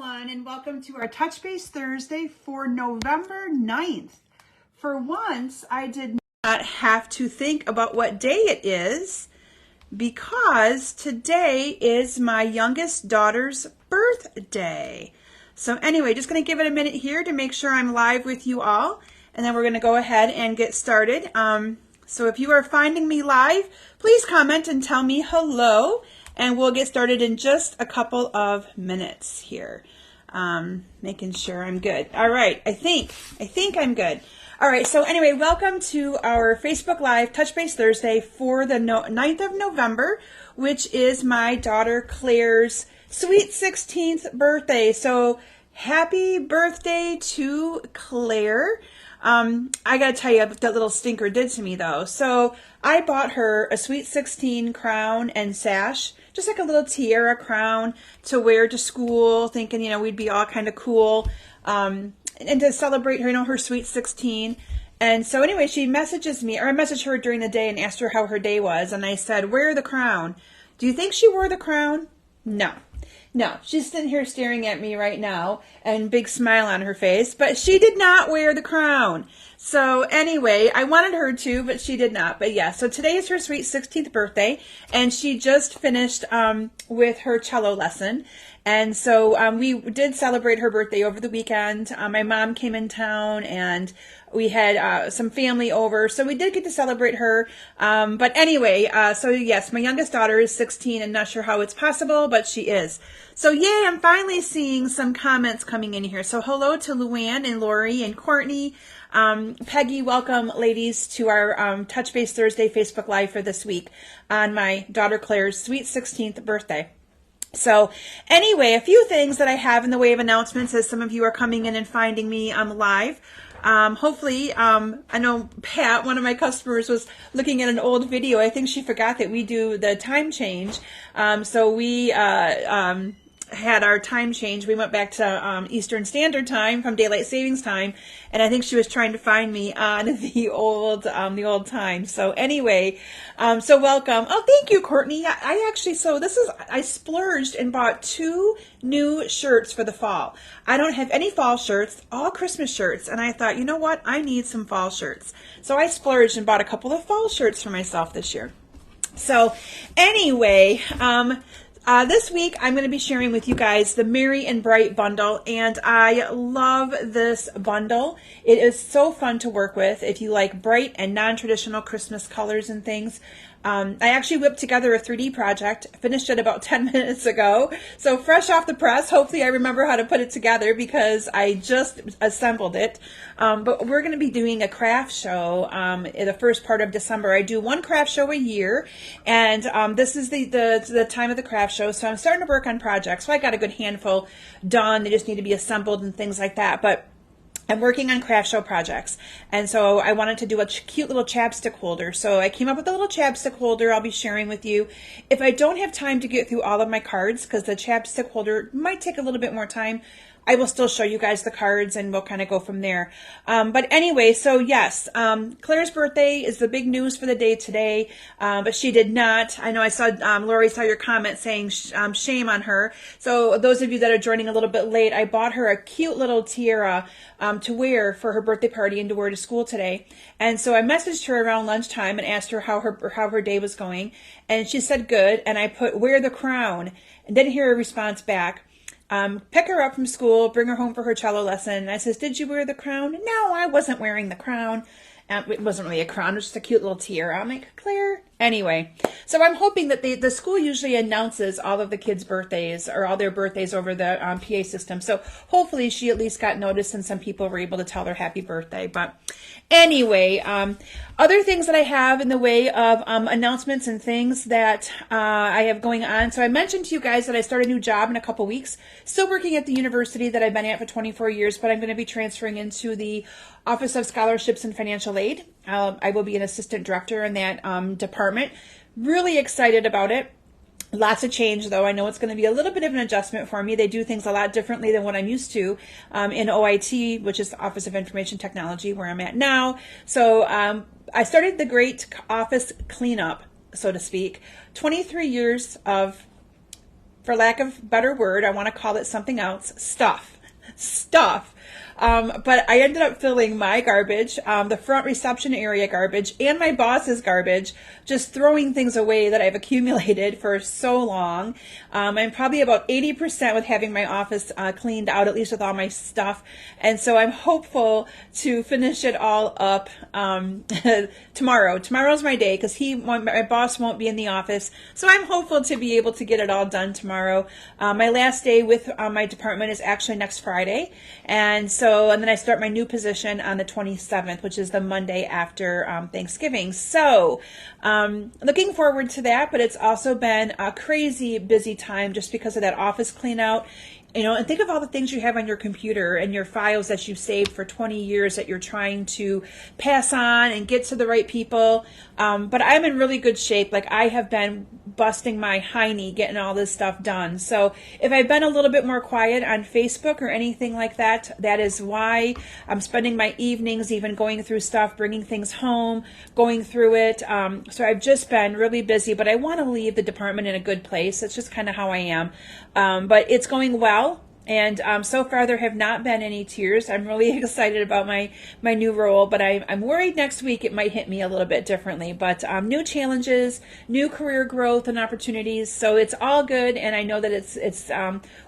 everyone, and welcome to our Touch Base Thursday for November 9th. For once, I did not have to think about what day it is because today is my youngest daughter's birthday. So anyway, just going to give it a minute here to make sure I'm live with you all, and then we're going to go ahead and get started. So if you are finding me live, please comment and tell me hello. And we'll get started in just a couple of minutes here. Making sure I'm good. All right, I think I'm good. All right, so anyway, welcome to our Facebook Live Touch Base Thursday for the 9th of November, which is my daughter Claire's sweet 16th birthday. So happy birthday to Claire. I got to tell you what that little stinker did to me, though. So I bought her a sweet 16 crown and sash, just like a little tiara crown to wear to school, thinking, we'd be all kind of cool, and to celebrate her, her sweet 16. And so anyway, she messages me, or I messaged her during the day and asked her how her day was. And I said, wear the crown. Do you think she wore the crown? No, she's sitting here staring at me right now and big smile on her face, but she did not wear the crown. So anyway, I wanted her to, but she did not. But yeah, so today is her sweet 16th birthday, and she just finished with her cello lesson. And so we did celebrate her birthday over the weekend. My mom came in town, and we had some family over, so we did get to celebrate her. But anyway, so yes, my youngest daughter is 16, and not sure how it's possible, but she is. So yay, I'm finally seeing some comments coming in here. So hello to Luann and Lori and Courtney. Peggy, welcome, ladies, to our Touch Base Thursday Facebook Live for this week on my daughter Claire's sweet 16th birthday. So anyway, a few things that I have in the way of announcements as some of you are coming in and finding me live. Hopefully, I know Pat, one of my customers, was looking at an old video. I think she forgot that we do the time change. So we had our time change. We went back to Eastern Standard Time from Daylight Savings Time, and I think she was trying to find me on the old time. So anyway, so welcome. Oh, thank you, Courtney. I splurged and bought 2 new shirts for the fall. I don't have any fall shirts, all Christmas shirts, and I thought, you know what? I need some fall shirts. So I splurged and bought a couple of fall shirts for myself this year. So anyway, this week, I'm going to be sharing with you guys the Merry and Bright bundle, and I love this bundle. It is so fun to work with if you like bright and non-traditional Christmas colors and things. I actually whipped together a 3D project, finished it about 10 minutes ago, so fresh off the press. Hopefully I remember how to put it together because I just assembled it. But we're going to be doing a craft show in the first part of December. I do one craft show a year, and this is the time of the craft show, so I'm starting to work on projects. So I got a good handful done. They just need to be assembled and things like that. But I'm working on craft show projects, and so I wanted to do a cute little chapstick holder. So I came up with a little chapstick holder I'll be sharing with you. If I don't have time to get through all of my cards, because the chapstick holder might take a little bit more time, I will still show you guys the cards, and we'll kind of go from there. But anyway, so yes, Claire's birthday is the big news for the day today, but she did not. I know I saw, Lori saw your comment saying shame on her. So those of you that are joining a little bit late, I bought her a cute little tiara to wear for her birthday party and to wear to school today. And so I messaged her around lunchtime and asked her how her day was going, and she said good. And I put wear the crown, and didn't hear a response back. Pick her up from school, bring her home for her cello lesson. And I says, did you wear the crown? No, I wasn't wearing the crown. It wasn't really a crown, it was just a cute little tiara. I'm like, Claire? Anyway, so I'm hoping that the school usually announces all of the kids' birthdays or all their birthdays over the PA system. So hopefully she at least got noticed and some people were able to tell her happy birthday. But anyway, other things that I have in the way of announcements and things that I have going on. So I mentioned to you guys that I start a new job in a couple weeks. Still working at the university that I've been at for 24 years, but I'm going to be transferring into the Office of Scholarships and Financial Aid. I will be an assistant director in that department. Really excited about it. Lots of change, though. I know it's going to be a little bit of an adjustment for me. They do things a lot differently than what I'm used to in OIT, which is the Office of Information Technology, where I'm at now. So I started the great office cleanup, so to speak. 23 years of for lack of a better word, I want to call it something else, stuff. But I ended up filling my garbage, the front reception area garbage, and my boss's garbage, just throwing things away that I've accumulated for so long. I'm probably about 80% with having my office cleaned out, at least with all my stuff. And so I'm hopeful to finish it all up tomorrow. Tomorrow's my day because my boss won't be in the office. So I'm hopeful to be able to get it all done tomorrow. My last day with my department is actually next Friday. And then I start my new position on the 27th, which is the Monday after Thanksgiving. So looking forward to that, but it's also been a crazy busy time just because of that office clean out. You know, and think of all the things you have on your computer and your files that you've saved for 20 years that you're trying to pass on and get to the right people. But I'm in really good shape. Like, I have been busting my hiney getting all this stuff done. So if I've been a little bit more quiet on Facebook or anything like that, that is why I'm spending my evenings even going through stuff, bringing things home, going through it. So I've just been really busy, but I want to leave the department in a good place. That's just kind of how I am. But it's going well. And so far, there have not been any tears. I'm really excited about my new role, but I'm worried next week it might hit me a little bit differently. But new challenges, new career growth and opportunities. So it's all good, and I know that it's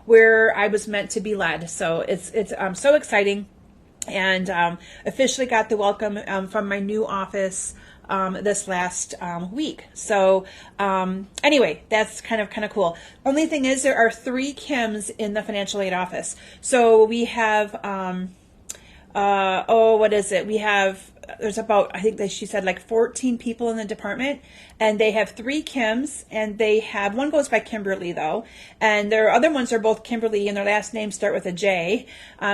where I was meant to be led. So it's so exciting, and officially got the welcome from my new office this last week. So anyway, that's kind of cool. Only thing is, there are 3 Kims in the financial aid office. So we have what is it? There's about, I think that she said like 14 people in the department, and they have 3 Kims, and they have, one goes by Kimberly though, and their other ones are both Kimberly, and their last names start with a J.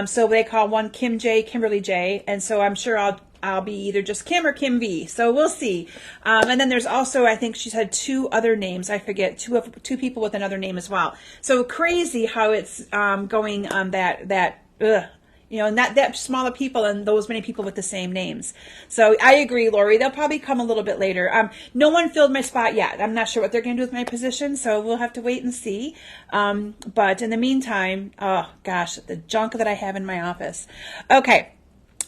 So they call one Kim J, Kimberly J, and so I'm sure I'll be either just Kim or Kim V. So we'll see. And then there's also, I think she said 2 other names. I forget, two people with another name as well. So crazy how it's going on not that small of people and those many people with the same names. So I agree, Lori. They'll probably come a little bit later. No one filled my spot yet. I'm not sure what they're going to do with my position, so we'll have to wait and see. But in the meantime, oh gosh, the junk that I have in my office. Okay.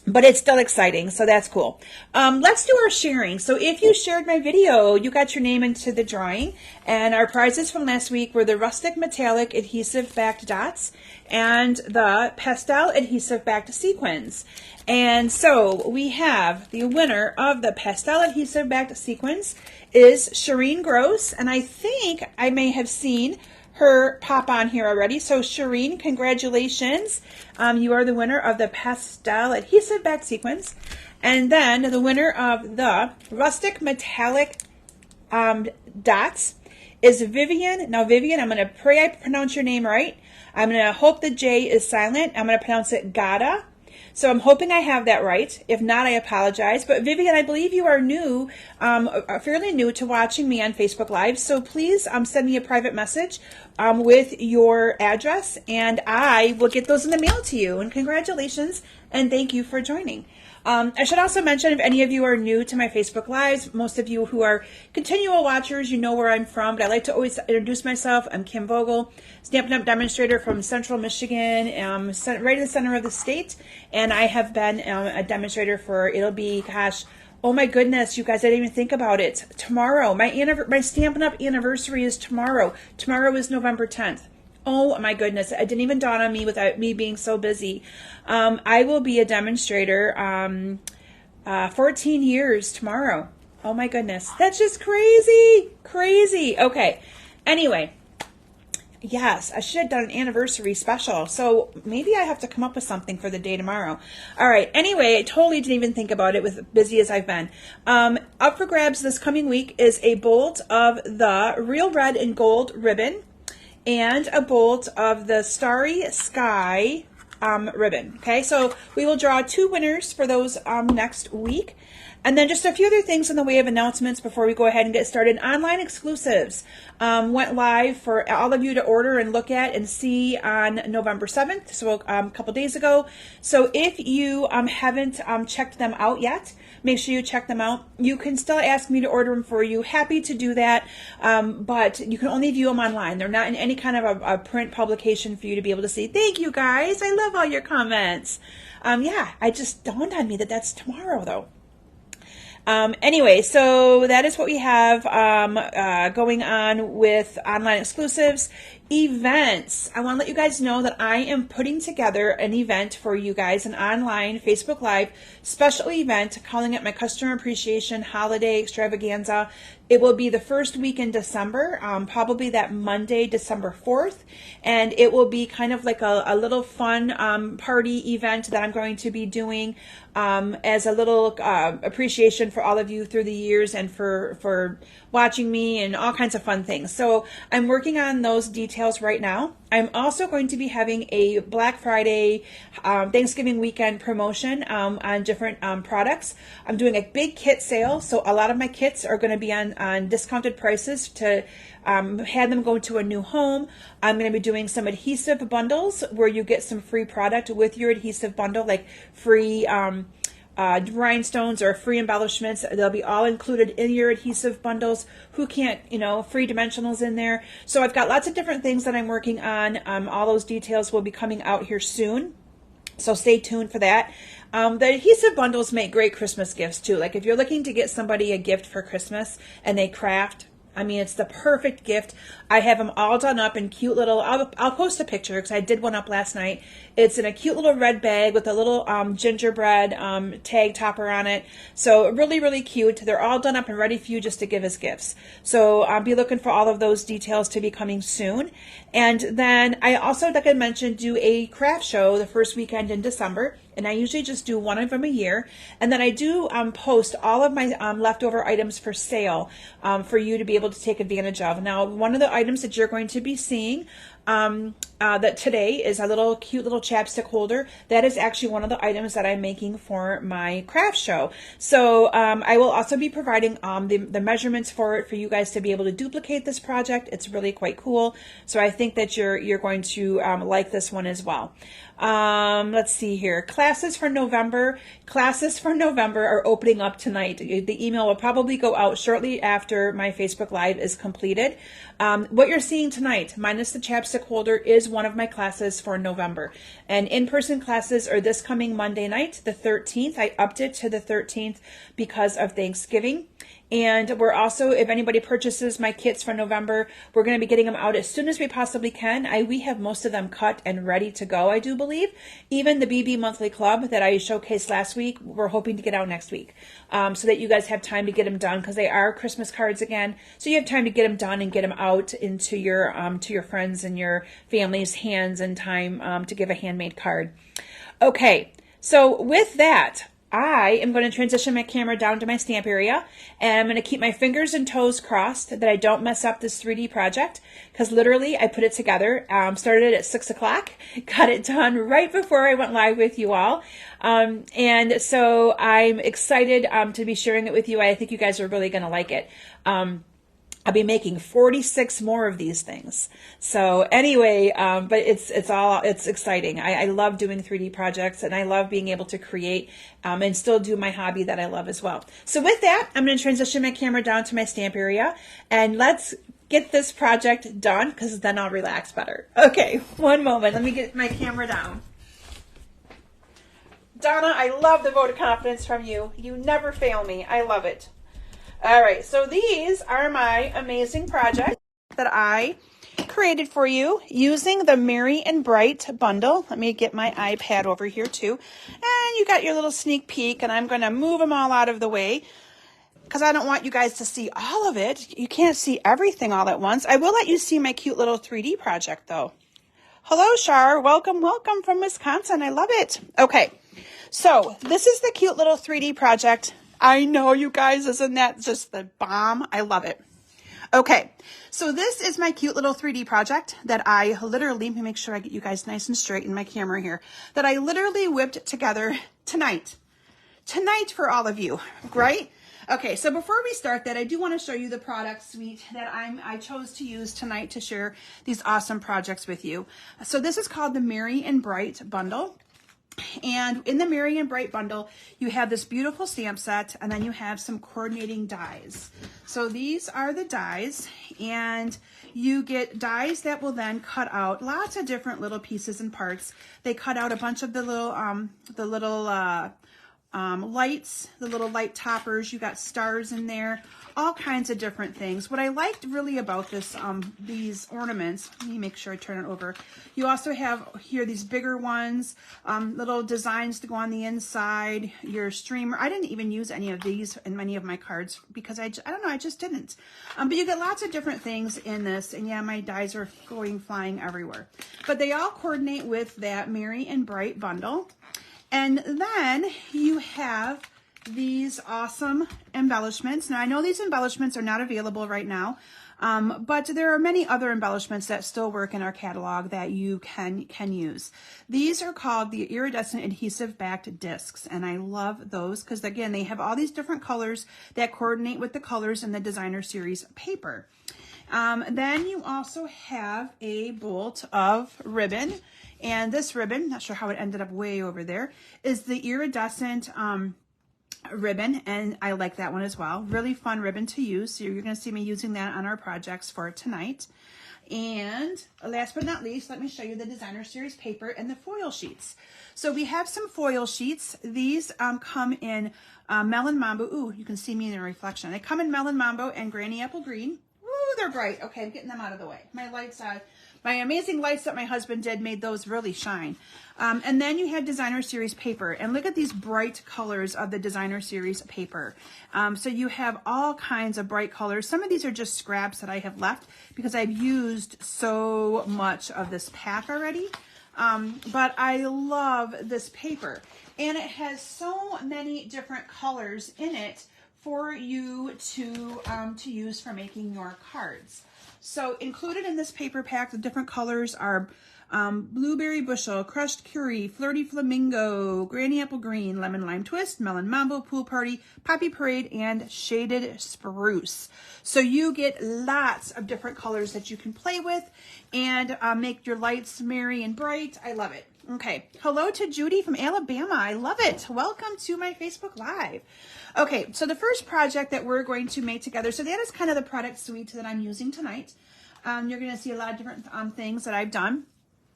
But it's still exciting, so that's cool. Let's do our sharing. So if you shared my video, you got your name into the drawing. And our prizes from last week were the rustic metallic adhesive backed dots and the pastel adhesive backed sequins. And so we have the winner of the pastel adhesive backed sequins is Shireen Gross. And I think I may have seen her pop on here already. So Shireen, congratulations. You are the winner of the pastel adhesive back sequins. And then the winner of the rustic metallic dots is Vivian. Now Vivian, I'm going to pray I pronounce your name right. I'm going to hope the J is silent. I'm going to pronounce it Gada. So I'm hoping I have that right. If not, I apologize. But Vivian, I believe you are new, fairly new to watching me on Facebook Live. So please send me a private message with your address, and I will get those in the mail to you. And congratulations, and thank you for joining. I should also mention, if any of you are new to my Facebook Lives, most of you who are continual watchers, you know where I'm from, but I like to always introduce myself. I'm Kim Vogel, Stampin' Up! Demonstrator from Central Michigan, right in the center of the state, and I have been a demonstrator for, it'll be, gosh, oh my goodness, you guys, I didn't even think about it. Tomorrow, my Stampin' Up! Anniversary is tomorrow. Tomorrow is November 10th. Oh my goodness, it didn't even dawn on me without me being so busy. I will be a demonstrator 14 years tomorrow. Oh my goodness, that's just crazy. Okay, anyway, yes, I should have done an anniversary special. So maybe I have to come up with something for the day tomorrow. All right, anyway, I totally didn't even think about it with busy as I've been. Up for grabs this coming week is a bolt of the Real Red and Gold ribbon, and a bolt of the Starry Sky ribbon. Okay, so we will draw 2 winners for those next week. And then just a few other things in the way of announcements before we go ahead and get started. Online exclusives went live for all of you to order and look at and see on November 7th, so a couple days ago. So if you haven't checked them out yet, make sure you check them out. You can still ask me to order them for you. Happy to do that, but you can only view them online. They're not in any kind of a print publication for you to be able to see. Thank you, guys. I love all your comments. Yeah, I just dawned on me that that's tomorrow, though. Anyway, so that is what we have going on with online exclusives. Events. I want to let you guys know that I am putting together an event for you guys, an online Facebook Live special event, calling it my Customer Appreciation Holiday Extravaganza. It will be the first week in December, probably that Monday, December 4th, and it will be kind of like a little fun party event that I'm going to be doing as a little appreciation for all of you through the years and for watching me and all kinds of fun things. So I'm working on those details right now. I'm also going to be having a Black Friday, Thanksgiving weekend promotion on different products. I'm doing a big kit sale, so a lot of my kits are going to be on discounted prices to have them go to a new home. I'm going to be doing some adhesive bundles where you get some free product with your adhesive bundle, like free rhinestones or free embellishments. They'll be all included in your adhesive bundles. Who can't, free dimensionals in there. So I've got lots of different things that I'm working on. All those details will be coming out here soon. So stay tuned for that. The adhesive bundles make great Christmas gifts too. Like if you're looking to get somebody a gift for Christmas and they craft, I mean, it's the perfect gift. I have them all done up in cute little, I'll post a picture because I did one up last night. It's in a cute little red bag with a little gingerbread tag topper on it. So really, really cute. They're all done up and ready for you just to give as gifts. So I'll be looking for all of those details to be coming soon. And then I also, like I mentioned, do a craft show the first weekend in December. And I usually just do one of them a year. And then I do post all of my leftover items for sale for you to be able to take advantage of. Now, one of the items that you're going to be seeing that today is a cute little chapstick holder. That is actually one of the items that I'm making for my craft show. So I will also be providing the measurements for it for you guys to be able to duplicate this project. It's really quite cool. So I think that you're going to like this one as well. Let's see here. Classes for November are opening up tonight. The email will probably go out shortly after my Facebook Live is completed. What you're seeing tonight, minus the chapstick holder, is one of my classes for November. And in-person classes are this coming Monday night, the 13th. I upped it to the 13th because of Thanksgiving. And we're also, if anybody purchases my kits for November, we're going to be getting them out as soon as we possibly can. We have most of them cut and ready to go, I do believe. Even the BB Monthly Club that I showcased last week, we're hoping to get out next week so that you guys have time to get them done because they are Christmas cards again. So you have time to get them done and get them out into your to your friends and your family's hands in time to give a handmade card. Okay, so with that, I am going to transition my camera down to my stamp area, and I'm going to keep my fingers and toes crossed that I don't mess up this 3D project, because literally I put it together, started at 6 o'clock, got it done right before I went live with you all, and so I'm excited to be sharing it with you. I think you guys are really going to like it. I'll be making 46 more of these things. So anyway, but it's exciting. I love doing 3D projects, and I love being able to create and still do my hobby that I love as well. So with that, I'm going to transition my camera down to my stamp area, and let's get this project done because then I'll relax better. Okay, one moment. Let me get my camera down. Donna, I love the vote of confidence from you. You never fail me. I love it. All right, so these are my amazing projects that I created for you using the Merry and Bright bundle. Let me get my iPad over here too. And you got your little sneak peek, and I'm going to move them all out of the way because I don't want you guys to see all of it. You can't see everything all at once. I will let you see my cute little 3D project though. Hello, Shar. Welcome, welcome from Wisconsin. I love it. Okay, so this is the cute little 3D project. I know, you guys, isn't that just the bomb? I love it. Okay, so this is my cute little 3D project that I literally, let me make sure I get you guys nice and straight in my camera here, that I literally whipped together tonight tonight for all of you, right? Okay, so before we start that, I do want to show you the product suite that I chose to use tonight to share these awesome projects with you. So this is called the Merry and Bright bundle. And in the Merry and Bright bundle, you have this beautiful stamp set, and then you have some coordinating dies. So these are the dies, and you get dies that will then cut out lots of different little pieces and parts. They cut out a bunch of the little lights, the little light toppers. You got stars in there, all kinds of different things. What I liked really about this, these ornaments, let me make sure I turn it over. You also have here these bigger ones, little designs to go on the inside, your streamer. I didn't even use any of these in many of my cards because I don't know, I just didn't. But you get lots of different things in this, and yeah, my dies are flying everywhere. But they all coordinate with that Merry and Bright bundle. And then you have these awesome embellishments. Now, I know these embellishments are not available right now, but there are many other embellishments that still work in our catalog that you can use. These are called the iridescent adhesive backed discs, and I love those because, again, they have all these different colors that coordinate with the colors in the designer series paper. Then you also have a bolt of ribbon. And this ribbon, not sure how it ended up way over there, is the iridescent ribbon, and I like that one as well. Really fun ribbon to use. So you're going to see me using that on our projects for tonight. And last but not least, let me show you the designer series paper and the foil sheets. So we have some foil sheets. These come in Melon Mambo. Ooh, you can see me in the reflection. They come in Melon Mambo and Granny Apple Green. Ooh, they're bright. Okay, I'm getting them out of the way. My lights on. My amazing lights that my husband did made those really shine. And then you have designer series paper, and look at these bright colors of the designer series paper. So you have all kinds of bright colors. Some of these are just scraps that I have left because I've used so much of this pack already. But I love this paper, and it has so many different colors in it for you to use for making your cards. So included in this paper pack, the different colors are Blueberry Bushel, Crushed Curry, Flirty Flamingo, Granny Apple Green, Lemon Lime Twist, Melon Mambo, Pool Party, Poppy Parade, and Shaded Spruce. So you get lots of different colors that you can play with and make your lights merry and bright. I love it. Okay, hello to Judy from Alabama. I love it. Welcome to my Facebook Live. Okay, so the first project that we're going to make together, so that is kind of the product suite that I'm using tonight. You're going to see a lot of different things that I've done.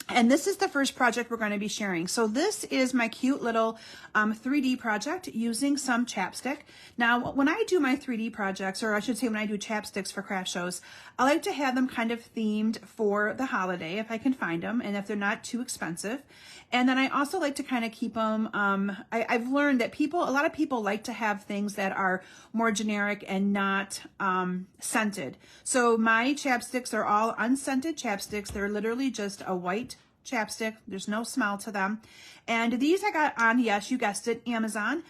And this is the first project we're going to be sharing. So this is my cute little 3D project using some chapstick. Now, when I do my 3D projects, or I should say when I do chapsticks for craft shows, I like to have them kind of themed for the holiday if I can find them and if they're not too expensive. And then I also like to kind of keep them, I've learned that a lot of people like to have things that are more generic and not scented. So my chapsticks are all unscented chapsticks. They're literally just a white chapstick. There's no smell to them. And these I got on, yes, you guessed it, Amazon.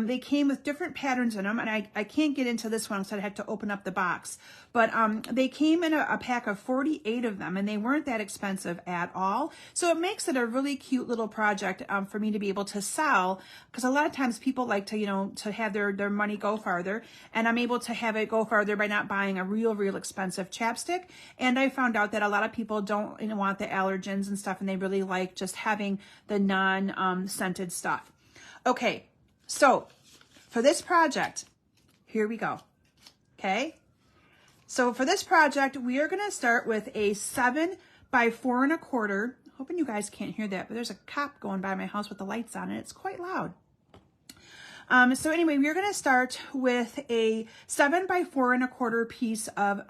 They came with different patterns in them, and I can't get into this one, so I had to open up the box. But they came in a pack of 48 of them, and they weren't that expensive at all. So it makes it a really cute little project for me to be able to sell, because a lot of times people like to, to have their money go farther, and I'm able to have it go farther by not buying a real expensive chapstick. And I found out that a lot of people don't want the allergens and stuff, and they really like just having the non-scented stuff. Okay, so for this project, here we go. Okay, so for this project, we are going to start with a 7 by 4 1/4. Hoping you guys can't hear that, but there's a cop going by my house with the lights on, and it's quite loud. So anyway, we're going to start with a 7 by 4 1/4 piece of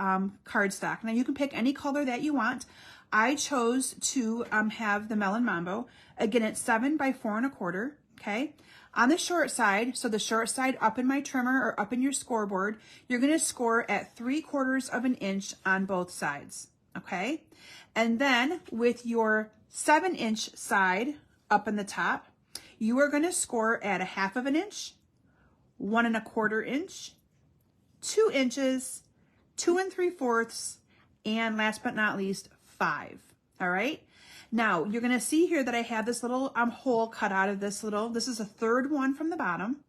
cardstock. Now you can pick any color that you want. I chose to have the Melon Mambo. Again, it's 7 by 4 1/4. Okay. On the short side, so the short side up in my trimmer or up in your scoreboard, you're going to score at 3/4 of an inch on both sides. Okay. And then with your 7-inch side up in the top, you are going to score at 1/2 of an inch, 1 1/4 inch, 2 inches, 2 3/4, and last but not least, 5. All right. Now you're going to see here that I have this little hole cut out of this is a 3rd one from the bottom.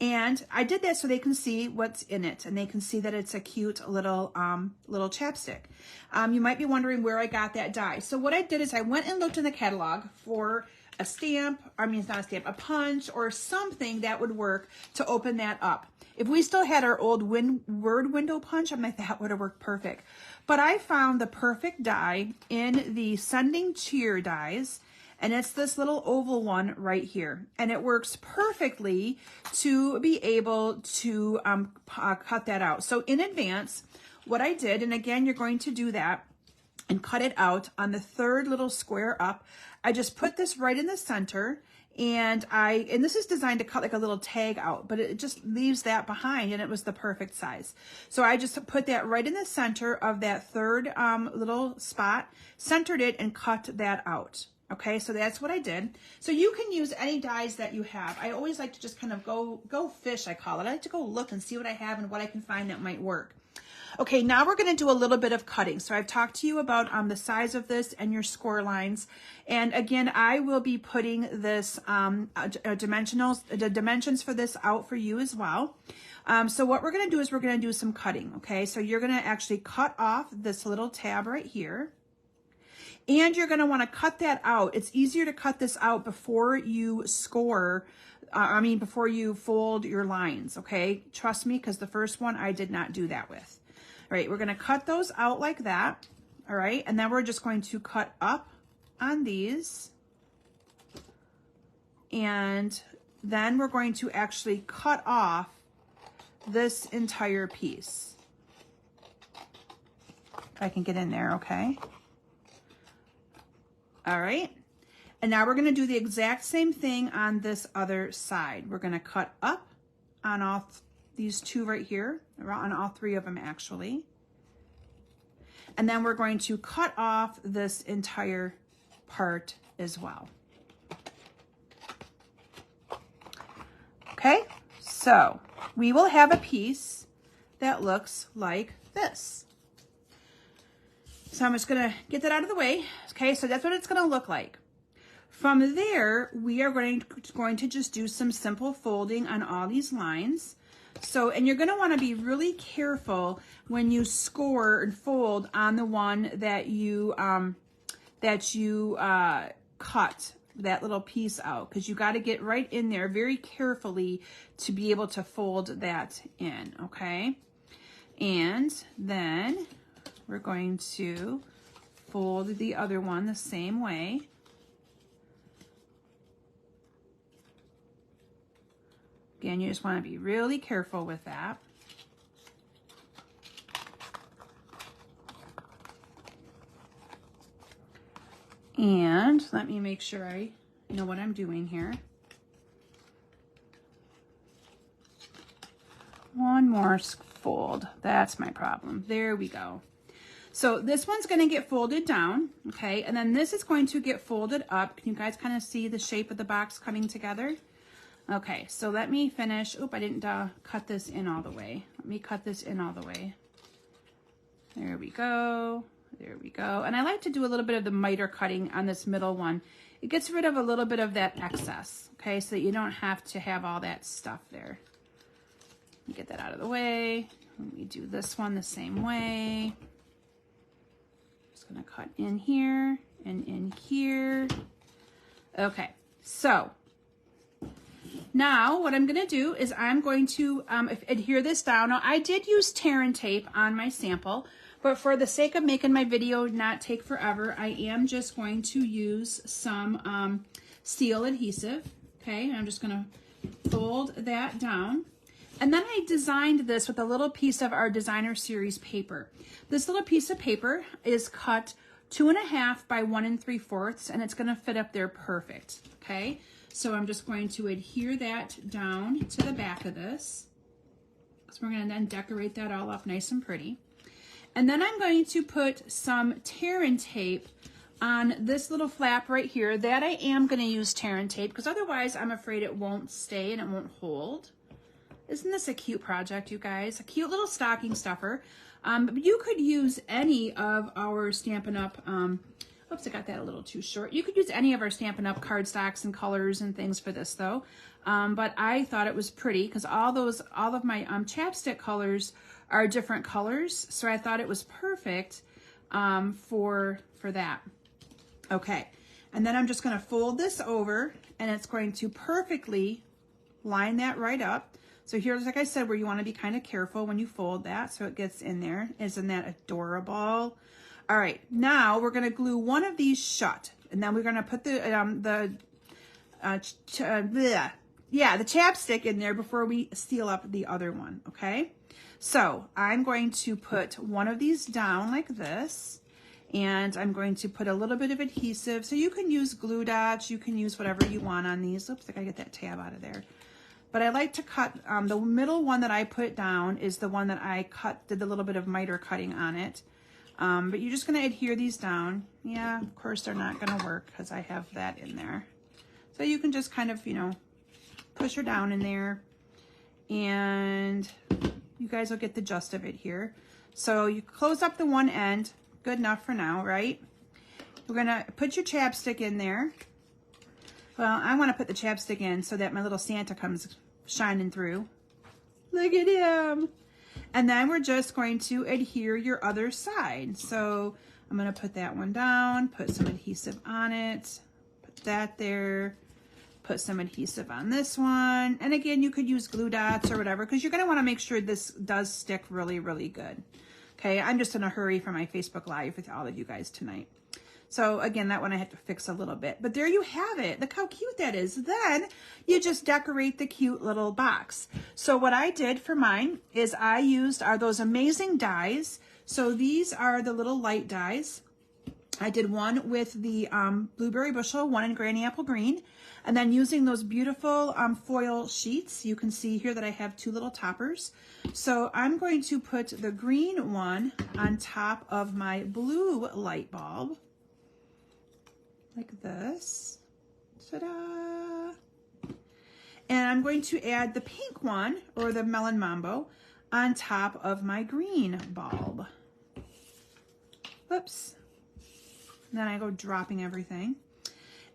And I did that so they can see what's in it, and they can see that it's a cute little little chapstick. You might be wondering where I got that die. So what I did is I went and looked in the catalog for a stamp, I mean, it's not a stamp, a punch or something that would work to open that up. If we still had our old word window punch, I'm like, that would have worked perfect. But I found the perfect die in the Sending Cheer dies, and it's this little oval one right here. And it works perfectly to be able to cut that out. So in advance, what I did, and again, you're going to do that and cut it out on the third little square up, I just put this right in the center, and this is designed to cut like a little tag out, but it just leaves that behind, and it was the perfect size. So I just put that right in the center of that third little spot, centered it, and cut that out. Okay, so that's what I did. So you can use any dies that you have. I always like to just kind of go fish, I call it. I like to go look and see what I have and what I can find that might work. Okay, now we're going to do a little bit of cutting. So I've talked to you about the size of this and your score lines. And again, I will be putting this the dimensions for this out for you as well. So what we're going to do is we're going to do some cutting. Okay, so you're going to actually cut off this little tab right here. And you're going to want to cut that out. It's easier to cut this out before you score, before you fold your lines, okay? Trust me, because the first one I did not do that with. All right, we're going to cut those out like that, all right? And then we're just going to cut up on these. And then we're going to actually cut off this entire piece. If I can get in there, okay? All right, and now we're going to do the exact same thing on this other side. We're going to cut up on all these two right here, or on all three of them actually. And then we're going to cut off this entire part as well. Okay, so we will have a piece that looks like this. So I'm just going to get that out of the way. Okay, so that's what it's going to look like. From there, we are going to just do some simple folding on all these lines. So, and you're going to want to be really careful when you score and fold on the one that you cut that little piece out, because you got to get right in there very carefully to be able to fold that in, okay? And then we're going to fold the other one the same way. Again, you just want to be really careful with that. And let me make sure I know what I'm doing here. One more fold. That's my problem. There we go. So this one's going to get folded down, okay? And then this is going to get folded up. Can you guys kind of see the shape of the box coming together? Okay, so let me finish. Oop, I didn't cut this in all the way. Let me cut this in all the way. There we go. There we go. And I like to do a little bit of the miter cutting on this middle one. It gets rid of a little bit of that excess, okay? So that you don't have to have all that stuff there. Let me get that out of the way. Let me do this one the same way. Just gonna cut in here and in here. Okay, so now what I'm gonna do is I'm going to adhere this down. Now I did use tear and tape on my sample, but for the sake of making my video not take forever, I am just going to use some steel adhesive, okay? And I'm just gonna fold that down. And then I designed this with a little piece of our designer series paper. This little piece of paper is cut 2.5 by 1 3/4, and it's gonna fit up there perfect, okay? So I'm just going to adhere that down to the back of this. So we're gonna then decorate that all up nice and pretty. And then I'm going to put some tear and tape on this little flap right here. That I am gonna use tear and tape, because otherwise I'm afraid it won't stay and it won't hold. Isn't this a cute project, you guys? A cute little stocking stuffer. You could use any of our Stampin' Up Oops, I got that a little too short. You could use any of our Stampin' Up! Cardstocks and colors and things for this though. But I thought it was pretty because all of my chapstick colors are different colors. So I thought it was perfect for that. Okay, and then I'm just going to fold this over and it's going to perfectly line that right up. So here's, like I said, where you want to be kind of careful when you fold that so it gets in there. Isn't that adorable? All right, now we're going to glue one of these shut, and then we're going to put the chapstick in there before we seal up the other one, okay? So I'm going to put one of these down like this, and I'm going to put a little bit of adhesive. So you can use glue dots, you can use whatever you want on these. Oops, I gotta get that tab out of there. But I like to cut, the middle one that I put down is the one that I did a little bit of miter cutting on it. But you're just going to adhere these down. Yeah, of course they're not going to work because I have that in there. So you can just kind of, you know, push her down in there. And you guys will get the gist of it here. So you close up the one end. Good enough for now, right? We're going to put your chapstick in there. Well, I want to put the chapstick in so that my little Santa comes shining through. Look at him. And then we're just going to adhere your other side. So I'm going to put that one down, put some adhesive on it, put that there, put some adhesive on this one. And again, you could use glue dots or whatever because you're going to want to make sure this does stick really, really good. Okay, I'm just in a hurry for my Facebook Live with all of you guys tonight. So again, that one I have to fix a little bit. But there you have it. Look how cute that is. Then you just decorate the cute little box. So what I did for mine is I used those amazing dies. So these are the little light dies. I did one with the blueberry bushel, one in granny apple green. And then using those beautiful foil sheets, you can see here that I have two little toppers. So I'm going to put the green one on top of my blue light bulb. Like this. Ta-da! And I'm going to add the pink one, or the Melon Mambo, on top of my green bulb. Oops. And then I go dropping everything.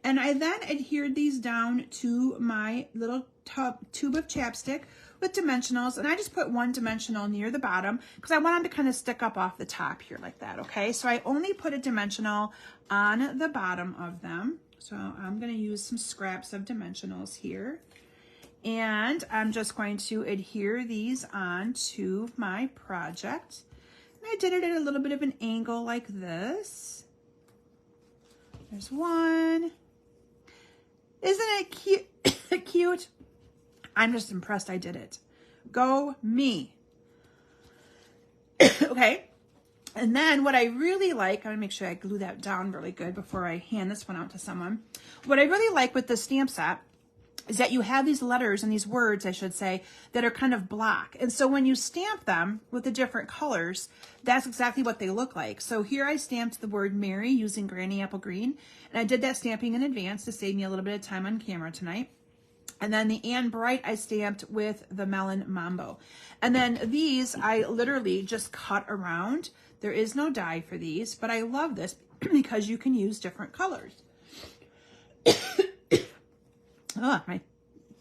And I then adhered these down to my little tube of chapstick with dimensionals. And I just put one dimensional near the bottom because I want them to kind of stick up off the top here like that, okay? So I only put a dimensional on the bottom of them. So I'm going to use some scraps of dimensionals here. And I'm just going to adhere these on to my project. And I did it at a little bit of an angle like this. There's one. Isn't it cute? Cute? I'm just impressed I did it. Go me. Okay. And then what I really like, I'm gonna make sure I glue that down really good before I hand this one out to someone. What I really like with the stamp set is that you have these letters and these words, I should say, that are kind of block. And so when you stamp them with the different colors, that's exactly what they look like. So here I stamped the word Mary using Granny Apple Green. And I did that stamping in advance to save me a little bit of time on camera tonight. And then the Anne Bright I stamped with the Melon Mambo. And then these I literally just cut around. There is no die for these, but I love this because you can use different colors. Oh, my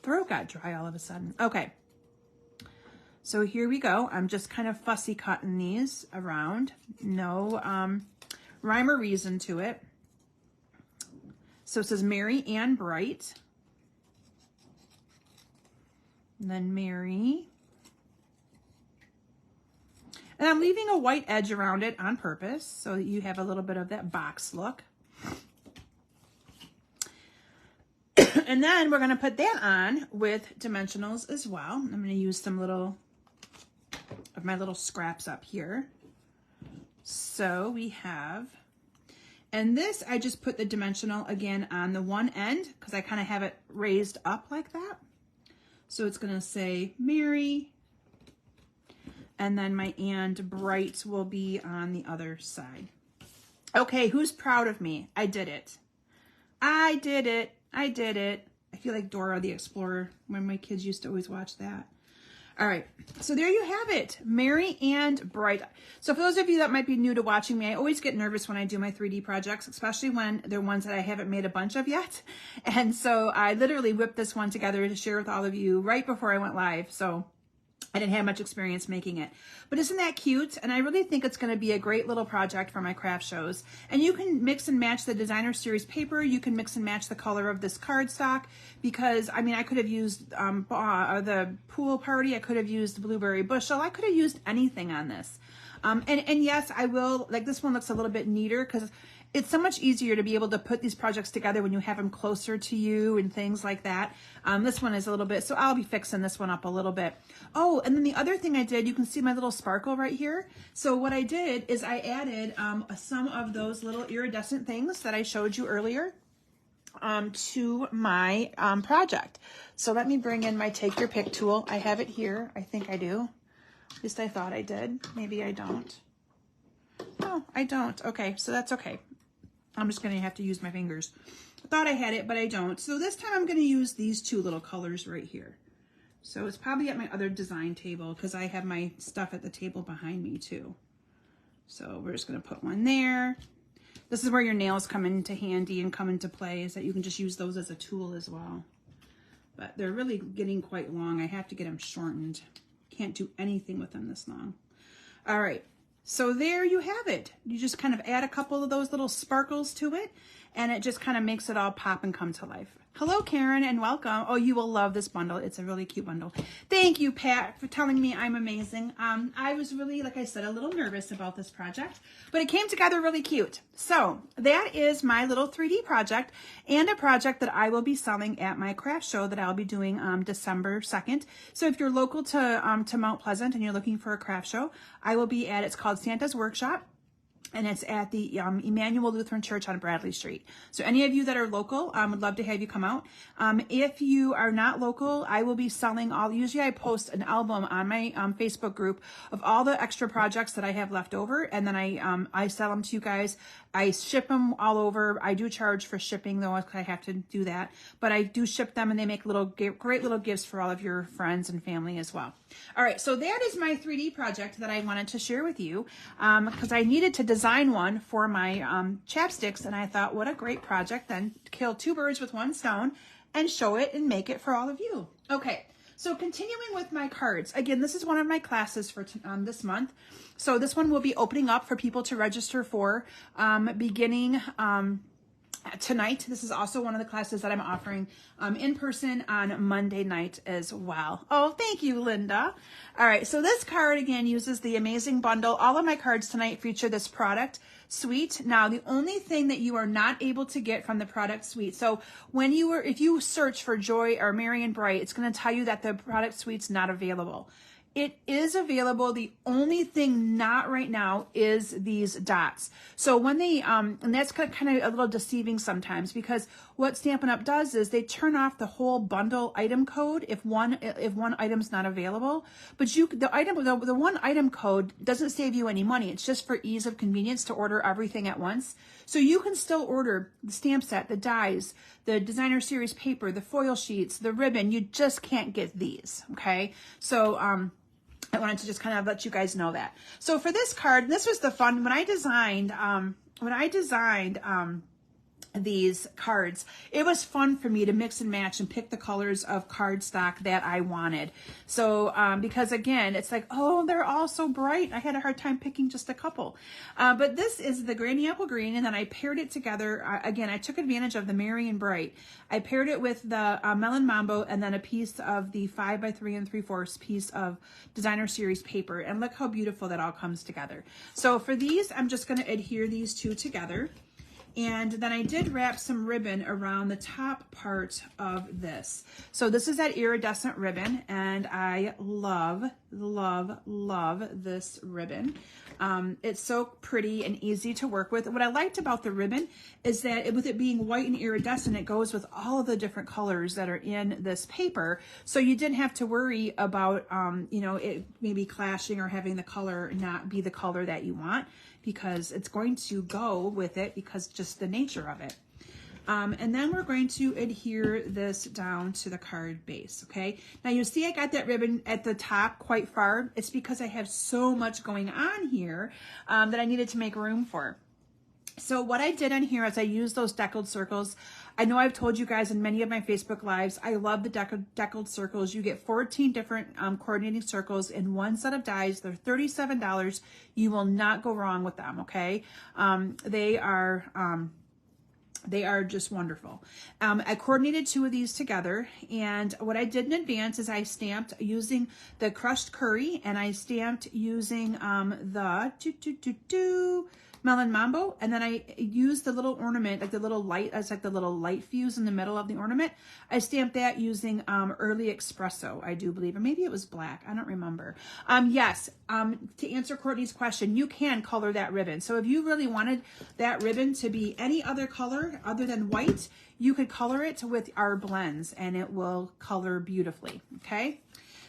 throat got dry all of a sudden. Okay. So here we go. I'm just kind of fussy cutting these around. No rhyme or reason to it. So it says Mary Ann Bright. And then Mary. And I'm leaving a white edge around it on purpose so that you have a little bit of that box look. And then we're going to put that on with dimensionals as well. I'm going to use some little of my little scraps up here. So we have, and this I just put the dimensional again on the one end because I kind of have it raised up like that. So it's going to say Mary, and then my and Bright will be on the other side. Okay, who's proud of me? I did it. I did it. I did it. I feel like Dora the Explorer when my kids used to always watch that. All right, so there you have it, Merry and Bright. So for those of you that might be new to watching me, I always get nervous when I do my 3D projects, especially when they're ones that I haven't made a bunch of yet. And so I literally whipped this one together to share with all of you right before I went live. So I didn't have much experience making it, but isn't that cute? And I really think it's going to be a great little project for my craft shows. And you can mix and match the designer series paper. You can mix and match the color of this cardstock, because I mean, I could have used the pool party. I could have used blueberry bushel. I could have used anything on this. And yes, I will, like this one looks a little bit neater because it's so much easier to be able to put these projects together when you have them closer to you and things like that. This one is a little bit, so I'll be fixing this one up a little bit. Oh, and then the other thing I did, you can see my little sparkle right here. So what I did is I added some of those little iridescent things that I showed you earlier to my project. So let me bring in my Take Your Pick tool. I have it here. I think I do. At least I thought I did. Maybe I don't. No, I don't. Okay, so that's okay. I'm just going to have to use my fingers. I thought I had it, but I don't. So this time I'm going to use these two little colors right here. So it's probably at my other design table because I have my stuff at the table behind me too. So we're just going to put one there. This is where your nails come into handy and come into play, is that you can just use those as a tool as well. But they're really getting quite long. I have to get them shortened. Can't do anything with them this long. All right. So there you have it. You just kind of add a couple of those little sparkles to it, and it just kind of makes it all pop and come to life. Hello, Karen, and welcome. Oh, you will love this bundle. It's a really cute bundle. Thank you, Pat, for telling me I'm amazing. I was really, like I said, a little nervous about this project, but it came together really cute. So that is my little 3D project, and a project that I will be selling at my craft show that I'll be doing December 2nd. So if you're local to Mount Pleasant and you're looking for a craft show, I will be at, it's called Santa's Workshop. And it's at the Emmanuel Lutheran Church on Bradley Street. So any of you that are local, would love to have you come out. If you are not local, I will be selling usually I post an album on my Facebook group of all the extra projects that I have left over. And then I sell them to you guys. I ship them all over. I do charge for shipping though, I have to do that. But I do ship them, and they make great little gifts for all of your friends and family as well. All right, so that is my 3D project that I wanted to share with you because I needed to design one for my chapsticks, and I thought, what a great project then to kill two birds with one stone and show it and make it for all of you. Okay, so continuing with my cards. Again, this is one of my classes for this month. So this one will be opening up for people to register for beginning tonight. This is also one of the classes that I'm offering in person on Monday night as well. Oh, thank you, Linda. All right, so this card again uses the amazing bundle. All of my cards tonight feature this product suite. Now, the only thing that you are not able to get from the product suite, so if you search for Joy or Merry and Bright, it's going to tell you that the product suite's not available. It is available. The only thing not right now is these dots. So when they, and that's kind of a little deceiving sometimes, because what Stampin' Up does is they turn off the whole bundle item code if one item's not available. But the one item code doesn't save you any money. It's just for ease of convenience to order everything at once. So you can still order the stamp set, the dies, the designer series paper, the foil sheets, the ribbon. You just can't get these. Okay. So, I wanted to just kind of let you guys know that. So for this card, this was the fun, when I designed these cards, it was fun for me to mix and match and pick the colors of cardstock that I wanted. So, because again, it's like, oh, they're all so bright. I had a hard time picking just a couple. But this is the Granny Apple Green, and then I paired it together. Again, I took advantage of the Merry and Bright. I paired it with the Melon Mambo, and then a piece of the 5 by 3 3/4 piece of designer series paper. And look how beautiful that all comes together. So for these, I'm just going to adhere these two together. And then I did wrap some ribbon around the top part of this. So this is that iridescent ribbon, and I love, love, love this ribbon. It's so pretty and easy to work with. What I liked about the ribbon is that with it being white and iridescent, it goes with all of the different colors that are in this paper. So you didn't have to worry about, it maybe clashing or having the color not be the color that you want, because it's going to go with it because just the nature of it. And then we're going to adhere this down to the card base, okay? Now you see I got that ribbon at the top quite far. It's because I have so much going on here that I needed to make room for. So what I did on here is I used those deckled circles. I know I've told you guys in many of my Facebook lives, I love the deckled circles. You get 14 different coordinating circles in one set of dies. They're $37. You will not go wrong with them, okay? They are just wonderful. I coordinated 2 of these together, and what I did in advance is I stamped using the crushed curry, and I stamped using the Melon Mambo, and then I used the little ornament, like the little light, as like the little light fuse in the middle of the ornament. I stamped that using Early Espresso, I do believe, or maybe it was black, I don't remember. Yes, to answer Courtney's question, you can color that ribbon. So if you really wanted that ribbon to be any other color other than white, you could color it with our blends and it will color beautifully, okay?